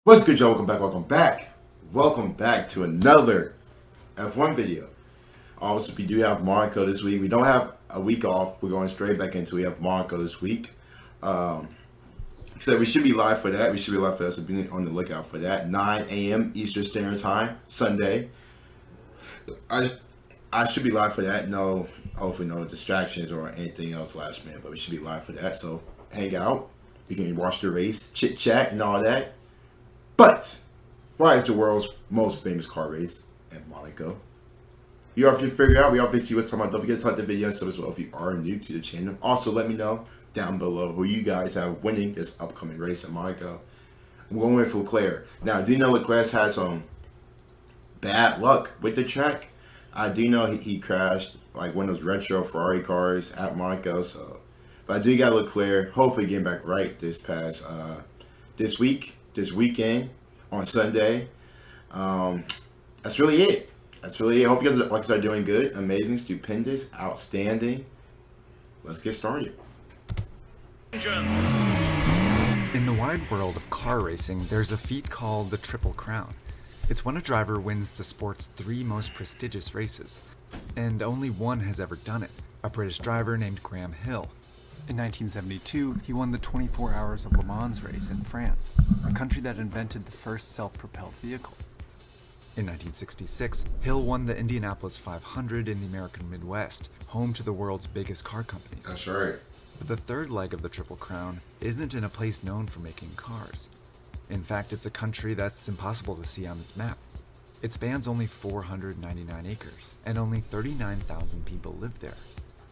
What's good, y'all? Welcome back to another F1 video. Also, we do have Monaco this week. We don't have a week off. We're going straight back into. We have Monaco this week. So we should be live for that. So be on the lookout for that. 9 a.m. Eastern Standard Time, Sunday. I should be live for that. No, hopefully no distractions or anything else last minute. But we should be live for that. So hang out. You can watch the race, chit chat, and all that. But why is the world's most famous car race in Monaco? You already figure out. We already see what's talking about. Don't forget to like the video and sub as well if you are new to the channel. Also, let me know down below who you guys have winning this upcoming race in Monaco. I'm going with Leclerc. Now, I do know Leclerc had some bad luck with the track. I do know he crashed like one of those retro Ferrari cars at Monaco. But I do got Leclerc hopefully getting back right this weekend on Sunday. That's really it. Hope you guys are doing good, amazing, stupendous, outstanding. Let's get started. In the wide world of car racing, there's a feat called the Triple Crown. It's when a driver wins the sport's three most prestigious races, and only one has ever done it, a British driver named Graham Hill. In 1972, he won the 24 Hours of Le Mans race in France, a country that invented the first self-propelled vehicle. In 1966, Hill won the Indianapolis 500 in the American Midwest, home to the world's biggest car companies. That's right. But the third leg of the Triple Crown isn't in a place known for making cars. In fact, it's a country that's impossible to see on its map. It spans only 499 acres, and only 39,000 people live there.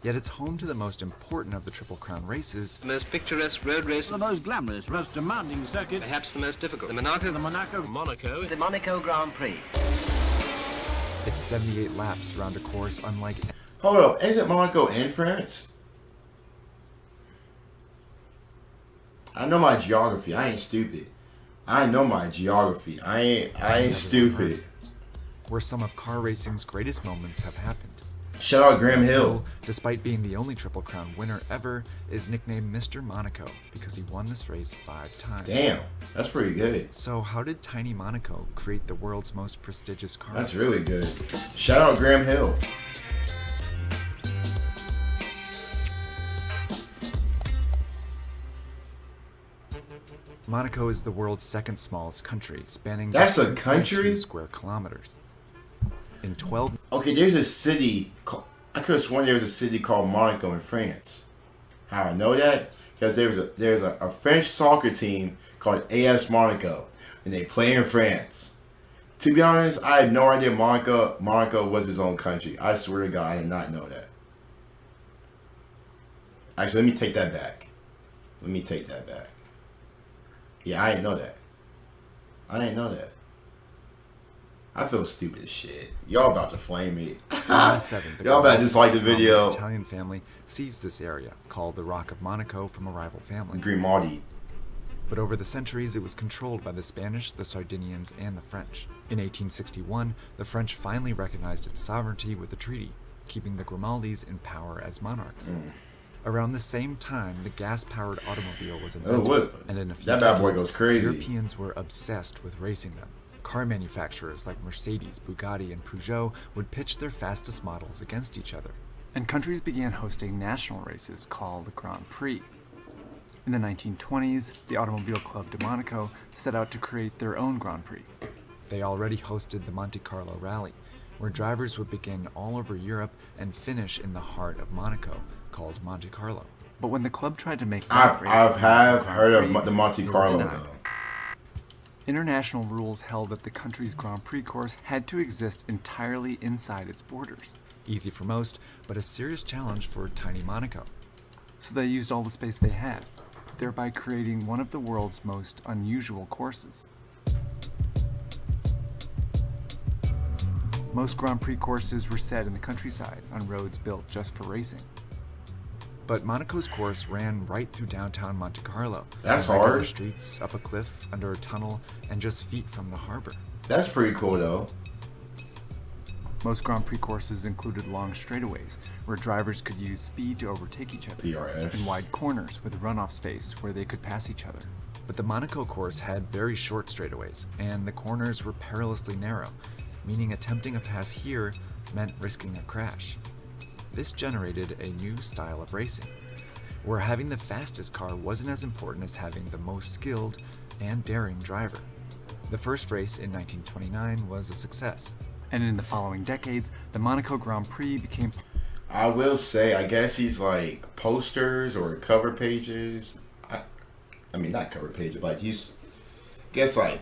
Yet it's home to the most important of the Triple Crown races, the most picturesque road race, the most glamorous, most demanding circuit, perhaps the most difficult, the Monaco, the Monaco Grand Prix. It's 78 laps around a course unlike... Hold up, isn't Monaco in France? I know my geography. I ain't stupid. I know my geography. I ain't stupid. Where some of car racing's greatest moments have happened. Shout out Graham Hill. Despite being the only Triple Crown winner ever, is nicknamed Mr. Monaco because he won this race 5 times. Damn, that's pretty good. So how did tiny Monaco create the world's most prestigious car That's race? really good. Shout out Graham Hill. Monaco is the world's second smallest country, spanning That's just a country? 2 square kilometers. In 12 Okay, there's a city. I could have sworn there was a city called Monaco in France. How I know that? Because there's a French soccer team called AS Monaco, and they play in France. To be honest, I had no idea Monaco was his own country. I swear to God, I did not know that. Actually, let me take that back. Yeah, I didn't know that. I feel stupid as shit. Y'all about to flame me. Y'all about to dislike the video. An Italian family seized this area, called the Rock of Monaco from a rival family. Grimaldi. But over the centuries, it was controlled by the Spanish, the Sardinians, and the French. In 1861, the French finally recognized its sovereignty with a treaty, keeping the Grimaldis in power as monarchs. Around the same time, the gas-powered automobile was invented, and in a few that bad boy decades, goes crazy. Europeans were obsessed with racing them. Car manufacturers like Mercedes, Bugatti, and Peugeot would pitch their fastest models against each other. And countries began hosting national races called the Grand Prix. In the 1920s, the Automobile Club de Monaco set out to create their own Grand Prix. They already hosted the Monte Carlo Rally, where drivers would begin all over Europe and finish in the heart of Monaco, called Monte Carlo. But when the club tried to make I've heard of the Monte Carlo though. International rules held that the country's Grand Prix course had to exist entirely inside its borders. Easy for most, but a serious challenge for tiny Monaco. So they used all the space they had, thereby creating one of the world's most unusual courses. Most Grand Prix courses were set in the countryside on roads built just for racing. But Monaco's course ran right through downtown Monte Carlo. That's regular hard. Streets, up a cliff, under a tunnel, and just feet from the harbor. That's pretty cool though. Most Grand Prix courses included long straightaways, where drivers could use speed to overtake each other, DRS. and wide corners with runoff space where they could pass each other. But the Monaco course had very short straightaways, and the corners were perilously narrow, meaning attempting a pass here meant risking a crash. This generated a new style of racing, where having the fastest car wasn't as important as having the most skilled and daring driver. The first race in 1929 was a success, and in the following decades, the Monaco Grand Prix became... I will say, I guess he's like posters or cover pages. I mean, not cover pages, but he's, I guess, like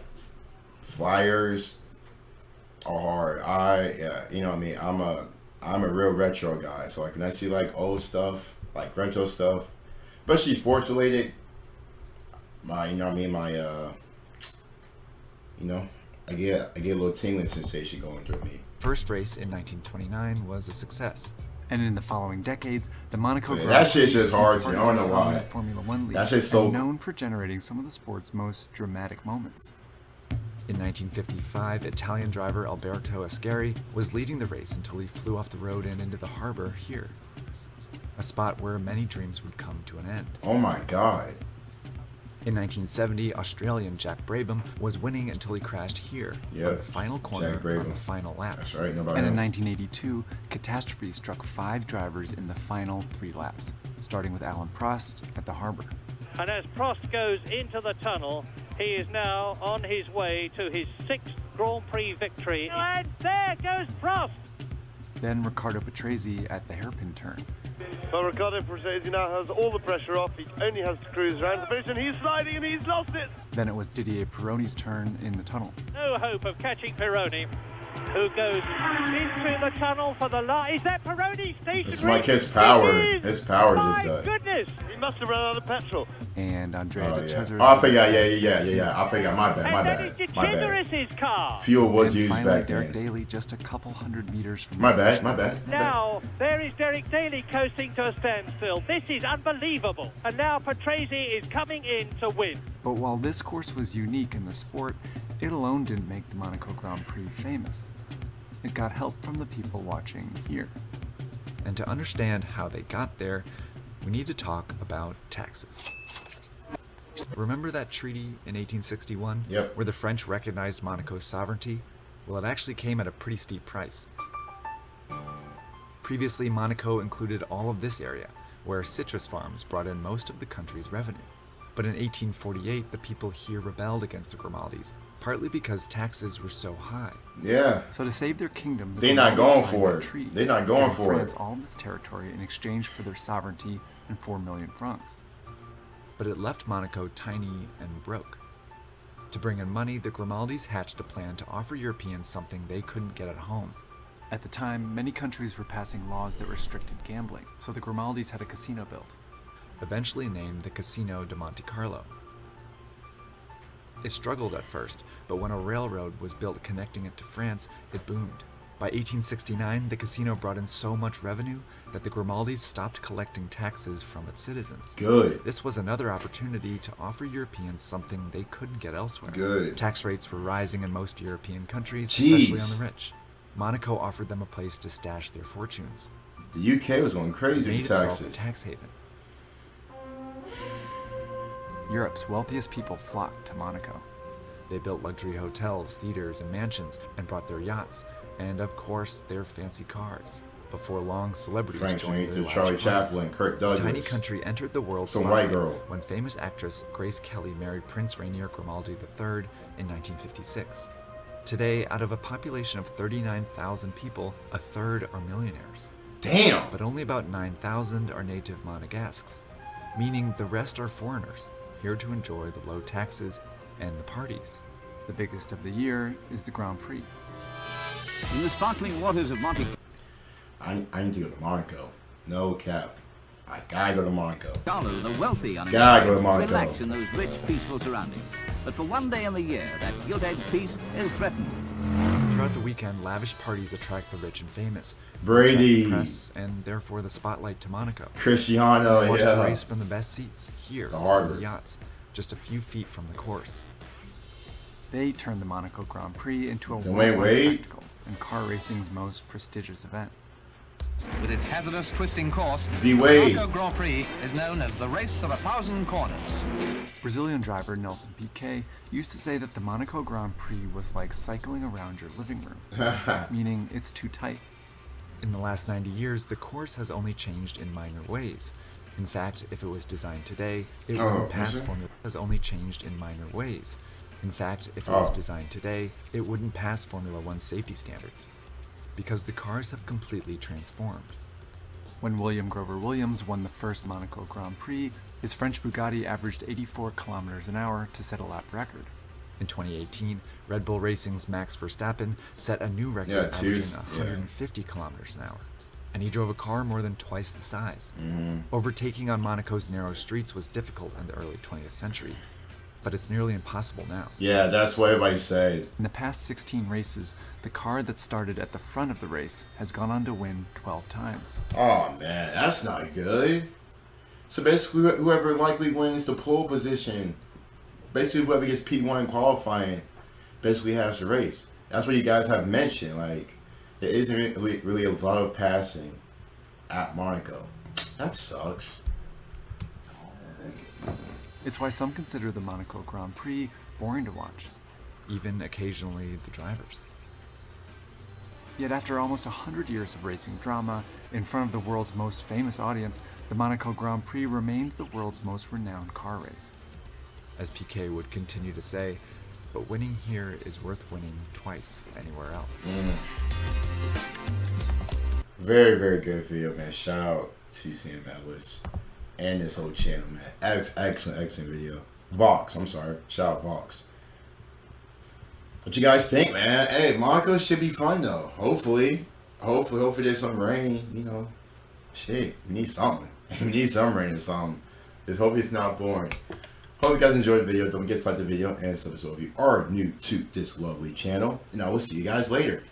flyers are you know what I mean? I'm a real retro guy, so like when I see like old stuff, like retro stuff, especially sports related, you know what I mean, I get a little tingling sensation going through me. First race in 1929 was a success, and in the following decades, the Monaco Grand That shit's Prix just hard to me. became I don't know why. Formula One league, That shit's so and known for generating some of the sport's most dramatic moments. In 1955, Italian driver Alberto Ascari was leading the race until he flew off the road and into the harbor here, a spot where many dreams would come to an end. Oh my God. In 1970, Australian Jack Brabham was winning until he crashed here on the final corner on the final lap. That's right, nobody And in knows. 1982, catastrophe struck 5 drivers in the final 3 laps, starting with Alan Prost at the harbor. And as Prost goes into the tunnel, he is now on his way to his 6th Grand Prix victory. And there goes Prost! Then Riccardo Patrese at the hairpin turn. Well, Riccardo Patrese now has all the pressure off. He only has to cruise around the finish, and he's sliding, and he's lost it. Then it was Didier Pironi's turn in the tunnel. No hope of catching Pironi, who goes into the tunnel for the last. Is that Pironi stationary? It's like his power. It is. His power just My died. goodness! He must have run out of petrol. And Andrea Oh, De yeah. Cesaris. Oh, I forgot. Yeah. I forgot. My And that is bad. De My bad. Cesaris' car. Fuel was And used finally, back Derek then. Daly just a couple hundred meters from My the bad. finish. Now, there is Derek Daly coasting to a standstill. This is unbelievable. And now Patrese is coming in to win. But while this course was unique in the sport, it alone didn't make the Monaco Grand Prix famous. It got help from the people watching here. And to understand how they got there, we need to talk about taxes. Remember that treaty in 1861? Yep. Where the French recognized Monaco's sovereignty? Well, it actually came at a pretty steep price. Previously, Monaco included all of this area, where citrus farms brought in most of the country's revenue. But in 1848, the people here rebelled against the Grimaldis, partly because taxes were so high. Yeah. So to save their kingdom, the They not Grimaldis going signed for a it. treaty, They not going giving for France it. all this territory in exchange for their sovereignty and 4 million francs. But it left Monaco tiny and broke. To bring in money, the Grimaldis hatched a plan to offer Europeans something they couldn't get at home. At the time, many countries were passing laws that restricted gambling, so the Grimaldis had a casino built, eventually named the Casino de Monte Carlo. It struggled at first, but when a railroad was built connecting it to France, it boomed. By 1869, the casino brought in so much revenue that the Grimaldis stopped collecting taxes from its citizens. Good. This was another opportunity to offer Europeans something they couldn't get elsewhere. Good. Tax rates were rising in most European countries, Jeez. especially on the rich. Monaco offered them a place to stash their fortunes. The UK was going crazy It made with itself a taxes. tax haven. Europe's wealthiest people flocked to Monaco. They built luxury hotels, theaters, and mansions, and brought their yachts, and of course, their fancy cars. Before long, celebrities Frank joined their Sinatra, Charlie lavish Chaplin, parties. Kirk The tiny Douglas. country entered the world Some white spotlight girl. when famous actress Grace Kelly married Prince Rainier Grimaldi III in 1956. Today, out of a population of 39,000 people, a third are millionaires. Damn. But only about 9,000 are native Monegasques, meaning the rest are foreigners, here to enjoy the low taxes and the parties. The biggest of the year is the Grand Prix. In the sparkling waters of Monte I need to go to Monaco. No cap. I gotta go to Monaco. Carlo, the wealthy Gotta go to uninvited, Monaco. relax in those rich, peaceful surroundings. But for one day in the year, that gilt-edged peace is threatened. Throughout the weekend, lavish parties attract the rich and famous, Brady. attract the press, and therefore the spotlight to Monaco. Cristiano, Watch the yeah. race from the best seats, here, The harbor. on the yachts, just a few feet from the course. They turned the Monaco Grand Prix into a Dwayne worldwide Wade? spectacle, and car racing's most prestigious event. With its hazardous twisting course, The the Wade. Monaco Grand Prix is known as the race of 1,000 corners. Brazilian driver Nelson Piquet used to say that the Monaco Grand Prix was like cycling around your living room, meaning it's too tight. In the last 90 years, the course has only changed in minor ways. In fact, if it was designed today, it wouldn't pass Formula has only changed in minor ways. In fact, if it was designed today, it wouldn't pass Formula One safety standards, because the cars have completely transformed. When William Grover Williams won the first Monaco Grand Prix, his French Bugatti averaged 84 kilometers an hour to set a lap record. In 2018, Red Bull Racing's Max Verstappen set a new record averaging 150 kilometers an hour. And he drove a car more than twice the size. Overtaking on Monaco's narrow streets was difficult in the early 20th century, but it's nearly impossible now. Yeah, that's what everybody said. In the past 16 races, the car that started at the front of the race has gone on to win 12 times. Oh man, that's not good. So basically, whoever likely wins the pole position, basically whoever gets P1 in qualifying, basically has the race. That's what you guys have mentioned. Like, there isn't really a lot of passing at Monaco. That sucks. It's why some consider the Monaco Grand Prix boring to watch, even occasionally the drivers. Yet after almost 100 years of racing drama, in front of the world's most famous audience, the Monaco Grand Prix remains the world's most renowned car race. As Piquet would continue to say, but winning here is worth winning twice anywhere else. Very, very good video, man. Shout out to Sam Ellis and this whole channel, man. Excellent video. Vox, I'm sorry. Shout out Vox. What you guys think, man? Hey, Monaco should be fun though. Hopefully there's some rain. You know, shit, we need something. We need some rain or something. Just hope it's not boring. Hope you guys enjoyed the video. Don't forget to like the video and subscribe if you are new to this lovely channel. And I will see you guys later.